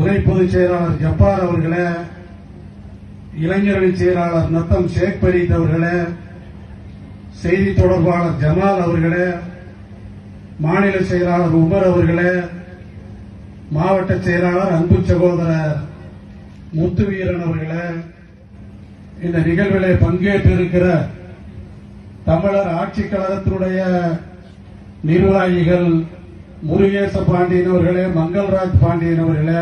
துணை பொதுச் செயலாளர் ஜப்பார் அவர்களே, இளைஞரணி செயலாளர் நத்தம் ஷேக் பரீத் அவர்களே, செய்தி தொடர்பாளர் ஜமால் அவர்களே, மாநில செயலாளர் உமர் அவர்களே, மாவட்ட செயலாளர் அன்பு சகோதரர் முத்துவீரன் அவர்களே, இந்த நிகழ்விலே பங்கேற்றிருக்கிற தமிழர் ஆட்சிக் கழகத்தினுடைய நிர்வாகிகள் முருகேச பாண்டியன் அவர்களே, மங்கள்ராஜ் பாண்டியன் அவர்களே,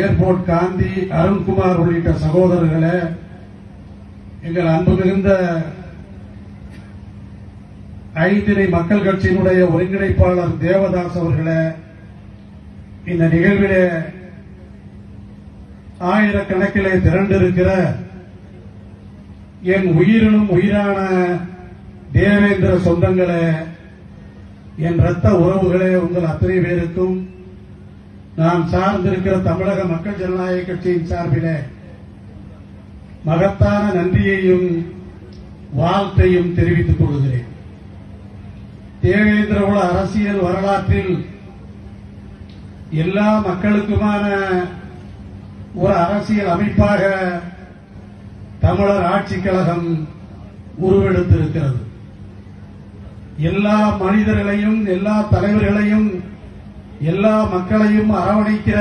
ஏர்போர்ட் காந்தி அருண்குமார் உள்ளிட்ட சகோதரர்களே, எங்கள் அன்பு மிகுந்த ஐந்திணை மக்கள் கட்சியினுடைய ஒருங்கிணைப்பாளர் தேவதாஸ் அவர்களே, இந்த நிகழ்விலே ஆயிரக்கணக்கிலே திரண்டிருக்கிற என் உயிரினும் உயிரான தேவேந்திர சொந்தங்களே, என் ரத்த உறவுகளே, உங்கள் அத்தனை பேருக்கும் நாம் சார்ந்திருக்கிற தமிழக மக்கள் ஜனநாயக கட்சியின் சார்பிலே மகத்தான நன்றியையும் வாழ்த்தையும் தெரிவித்துக் கொள்கிறேன். தேவேந்திர குல அரசியல் வரலாற்றில் எல்லா மக்களுக்குமான ஒரு அரசியல் அமைப்பாக தமிழர் ஆட்சிக் கழகம் உருவெடுத்திருக்கிறது. எல்லா மனிதர்களையும், எல்லா தலைவர்களையும், எல்லா மக்களையும் அரவணைக்கிற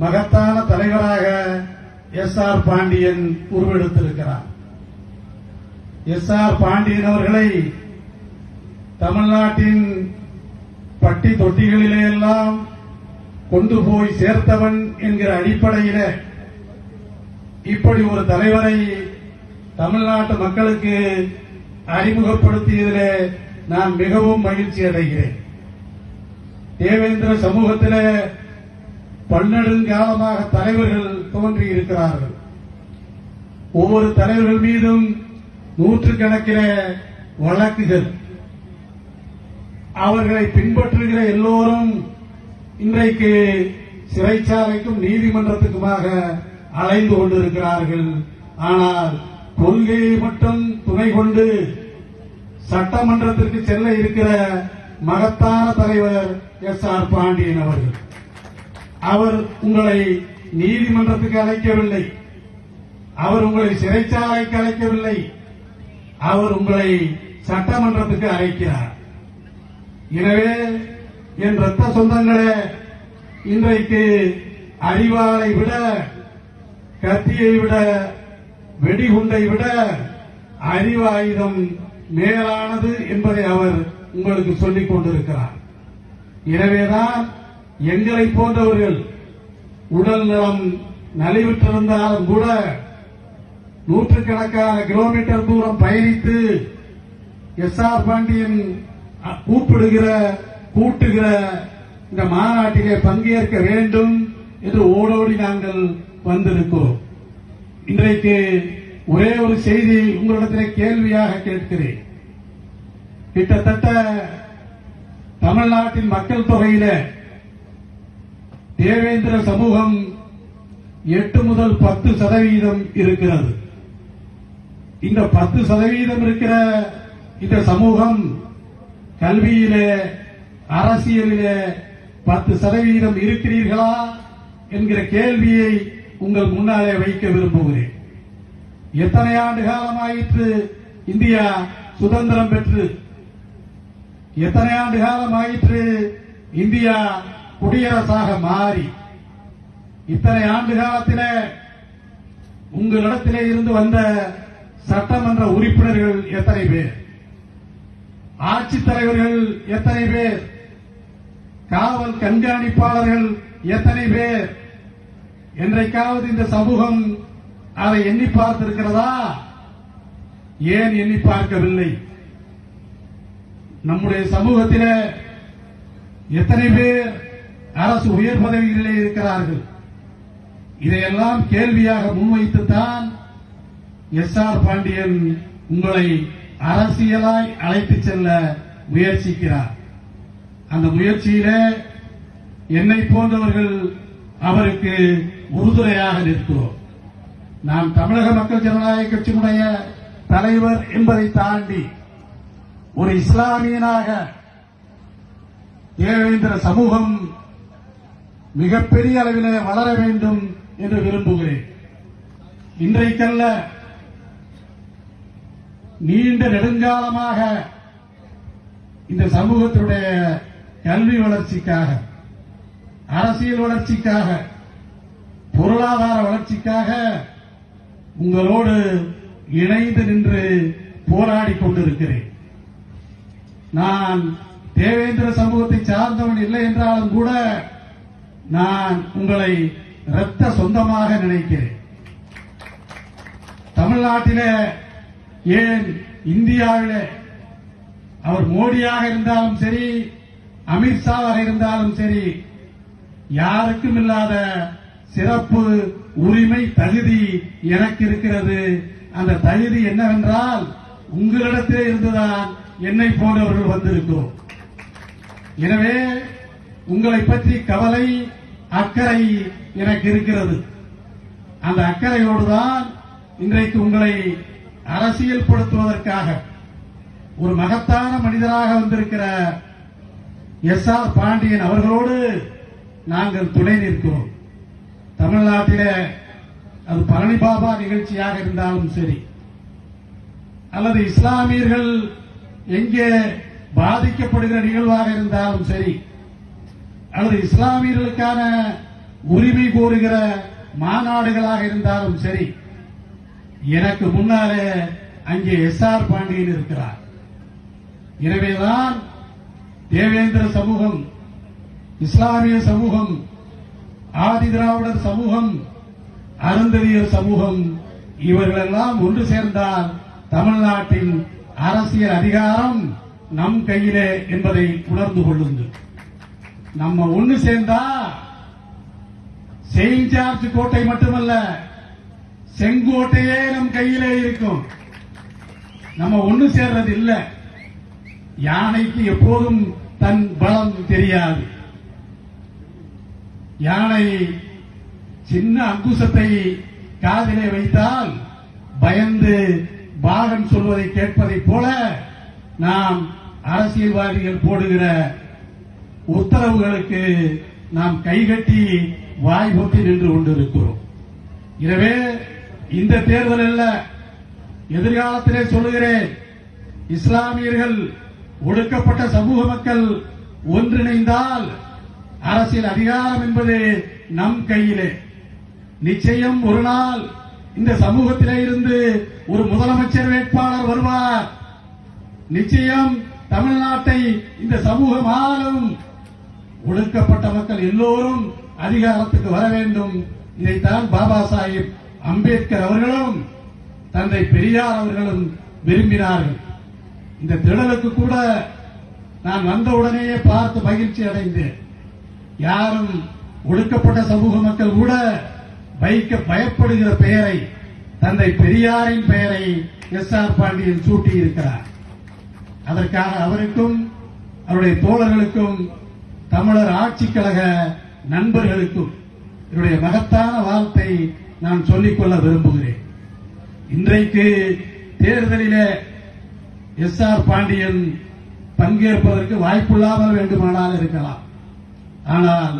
மகத்தான தலைவராக எஸ்.ஆர். பாண்டியன் உருவெடுத்திருக்கிறார். எஸ்.ஆர். பாண்டியன் அவர்களை தமிழ்நாட்டின் பட்டி தொட்டிகளிலே எல்லாம் கொண்டு போய் சேர்த்தவன் என்கிற அடிப்படையிலே இப்படி ஒரு தலைவரை தமிழ்நாட்டு மக்களுக்கு அறிமுகப்படுத்தியதிலே நான் மிகவும் மகிழ்ச்சி அடைகிறேன். தேவேந்திர சமூகத்திலே பன்னெடுங்காலமாக தலைவர்கள் தோன்றியிருக்கிறார்கள். ஒவ்வொரு தலைவர்கள் மீதும் நூற்றுக்கணக்கிலே வழக்குகள். அவர்களை பின்பற்றுகிற எல்லோரும் இன்றைக்கு சிறைச்சாலைக்கும் நீதிமன்றத்துக்குமாக அலைந்து கொண்டிருக்கிறார்கள். ஆனால் கொள்கையை மட்டும் துணை கொண்டு சட்டமன்றத்திற்கு செல்ல இருக்கிற மகத்தான தலைவர் எஸ்.ஆர். பாண்டியன் அவர்கள். அவர் உங்களை நீதிமன்றத்துக்கு அழைக்கவில்லை, அவர் உங்களை சிறைச்சாலைக்கு அழைக்கவில்லை, அவர் உங்களை சட்டமன்றத்துக்கு அழைக்கிறார். எனவே என் ரத்த சொந்தங்களே, இன்றைக்கு அறிவாளை விட, கத்தியை விட, வெடிகுண்டை விட அறிவாயுதம் மேலானது என்பதை அவர் உங்களுக்கு சொல்லிக் கொண்டிருக்கிறார். எனவேதான் எங்களை போன்றவர்கள் உடல் நலம் நலிவுற்றிருந்தாலும் கூட நூற்றுக்கணக்கான கிலோமீட்டர் தூரம் பயணித்து எஸ்.ஆர். பாண்டியன் கூட்டுகிற இந்த மாநாட்டிலே பங்கேற்க வேண்டும் என்று ஓடோடி நாங்கள் வந்திருக்கிறோம். இன்றைக்கு ஒரே ஒரு செய்தி உங்களிடத்திலே கேள்வியாக கேட்கிறேன். கிட்டத்தட்ட தமிழ்நாட்டின் மக்கள் தொகையில தேவேந்திர சமூகம் 8 முதல் 10% இருக்கிறது. இந்த 10% இருக்கிற இந்த சமூகம் கல்வியிலே, அரசியலிலே 10% இருக்கிறீர்களா என்கிற கேள்வியை உங்கள் முன்னாலே வைக்க விரும்புகிறேன். எத்தனை ஆண்டு காலமாயிற்று இந்தியா சுதந்திரம் பெற்று? எத்தனை ஆண்டு காலமாயிற்று இந்தியா குடியரசாக மாறி? இத்தனை ஆண்டு காலத்திலே உங்களிடத்திலே இருந்து வந்த சட்டமன்ற உறுப்பினர்கள் எத்தனை பேர்? ஆட்சித் தலைவர்கள் எத்தனை பேர்? காவல் கண்காணிப்பாளர்கள் எத்தனை பேர்? என்றைக்காவது இந்த சமூகம் அதை எண்ணி பார்த்திருக்கிறதா? ஏன் எண்ணி பார்க்கவில்லை? நம்முடைய சமூகத்திலே எத்தனை பேர் அரசு உயர் பதவிகளிலே இருக்கிறார்கள்? இதையெல்லாம் கேள்வியாக முன்வைத்துத்தான் எஸ்.ஆர். பாண்டியன் உங்களை அரசியலாய் அழைத்துச் செல்ல முயற்சிக்கிறார். அந்த முயற்சியிலே என்னை போன்றவர்கள் அவருக்கு உறுதுணையாக நிற்கிறோம். நான் தமிழக மக்கள் ஜனநாயக கட்சியினுடைய தலைவர் என்பதை தாண்டி ஒரு இஸ்லாமியனாக தேவேந்திர சமூகம் மிகப்பெரிய அளவிலே வளர வேண்டும் என்று விரும்புகிறேன். இன்றைக்கல்ல, நீண்ட நெடுங்காலமாக இந்த சமூகத்தினுடைய கல்வி வளர்ச்சிக்காக, அரசியல் வளர்ச்சிக்காக, பொருளாதார வளர்ச்சிக்காக உங்களோடு இணைந்து நின்று போராடிக் கொண்டிருக்கிறேன். நான் தேவேந்திர சமூகத்தை சார்ந்தவன் இல்லை என்றாலும் கூட நான் உங்களை இரத்த சொந்தமாக நினைக்கிறேன். தமிழ்நாட்டிலே, ஏன் இந்தியாவிலே, அவர் மோடியாக இருந்தாலும் சரி, அமித்ஷாவாக இருந்தாலும் சரி, யாருக்கும் இல்லாத சிறப்பு உரிமை தகுதி எனக்கு இருக்கிறது. அந்த தகுதி என்னவென்றால் உங்களிடத்திலே இருந்துதான் என்னை போன்றவர்கள் வந்திருக்கிறோம். எனவே உங்களை பற்றி கவலை, அக்கறை எனக்கு இருக்கிறது. அந்த அக்கறையோடுதான் இன்றைக்கு உங்களை அரசியல் படுத்துவதற்காக ஒரு மகத்தான மனிதராக வந்திருக்கிற எஸ்.ஆர். பாண்டியன் அவர்களோடு நாங்கள் துணை நிற்கிறோம். தமிழ்நாட்டிலே அது பழனி பாபா நிகழ்ச்சியாக இருந்தாலும் சரி, அல்லது இஸ்லாமியர்கள் எங்கே பாதிக்கப்படுகிற நிகழ்வாக இருந்தாலும் சரி, அல்லது இஸ்லாமியர்களுக்கான உரிமை கோருகிற மாநாடுகளாக இருந்தாலும் சரி, எனக்கு முன்னாலே அங்கே எஸ்.ஆர். பாண்டியன் இருக்கிறார். எனவேதான் தேவேந்திர சமூகம், இஸ்லாமிய சமூகம், ஆதி திராவிடர் சமூகம், அருந்ததியர் சமூகம் இவர்களெல்லாம் ஒன்று சேர்ந்தால் தமிழ்நாட்டின் அரசியல் அதிகாரம் நம் கையிலே என்பதை உணர்ந்து கொள்ளுங்கள். நம்ம ஒன்று சேர்ந்தா செயின்ட் ஜார்ஜ் கோட்டை மட்டுமல்ல, செங்கோட்டையே நம் கையிலே இருக்கும். நம்ம ஒன்று சேர்றது இல்ல. யானைக்கு எப்போதும் தன் பலம் தெரியாது. யானை சின்ன அங்குசத்தை காதிலே வைத்தால் பயந்து பாகன் சொல்வதை கேட்பதைப் போல நாம் அரசியல்வாதிகள் போடுகிற உத்தரவுகளுக்கு நாம் கைகட்டி வாய் பொத்தி நின்று கொண்டிருக்கிறோம். எனவே இந்த தேர்தல் அல்ல, எதிர்காலத்திலே சொல்லுகிறேன், இஸ்லாமியர்கள், ஒடுக்கப்பட்ட சமூக மக்கள் ஒன்றிணைந்தால் அரசியல் அதிகாரம் என்பது நம் கையிலே. நிச்சயம் ஒரு நாள் இந்த சமூகத்திலே இருந்து ஒரு முதலமைச்சர் வேட்பாளர் வருவார். நிச்சயம் தமிழ்நாட்டை இந்த சமூகம் ஆளும். ஒடுக்கப்பட்ட மக்கள் எல்லோரும் அதிகாரத்துக்கு வர வேண்டும். இதைத்தான் பாபா சாஹிப் அம்பேத்கர் அவர்களும் தந்தை பெரியார் அவர்களும் விரும்பினார்கள். இந்த திடலுக்கு கூட நான் வந்தவுடனேயே பார்த்து மகிழ்ச்சி அடைந்தேன். யாரும் ஒடுக்கப்பட்ட சமூக மக்கள் கூட வைக்க பயப்படுகிற பெயரை, தந்தை பெரியாரின் பெயரை எஸ்.ஆர். பாண்டியன் சூட்டி இருக்கிறார். அதற்காக அவருக்கும் அவருடைய தோழர்களுக்கும் தமிழர் ஆட்சிக் கழக நண்பர்களுக்கும் என்னுடைய மகத்தான வாழ்த்தை நான் சொல்லிக்கொள்ள விரும்புகிறேன். இன்றைக்கு தேர்தலிலே எஸ்.ஆர். பாண்டியன் பங்கேற்பதற்கு வாய்ப்பில்லாமல் வேண்டுமானால் இருக்கலாம். ஆனால்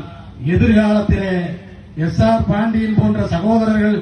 எதிர்காலத்திலே எஸ்.ஆர். பாண்டியன் போன்ற சகோதரர்கள்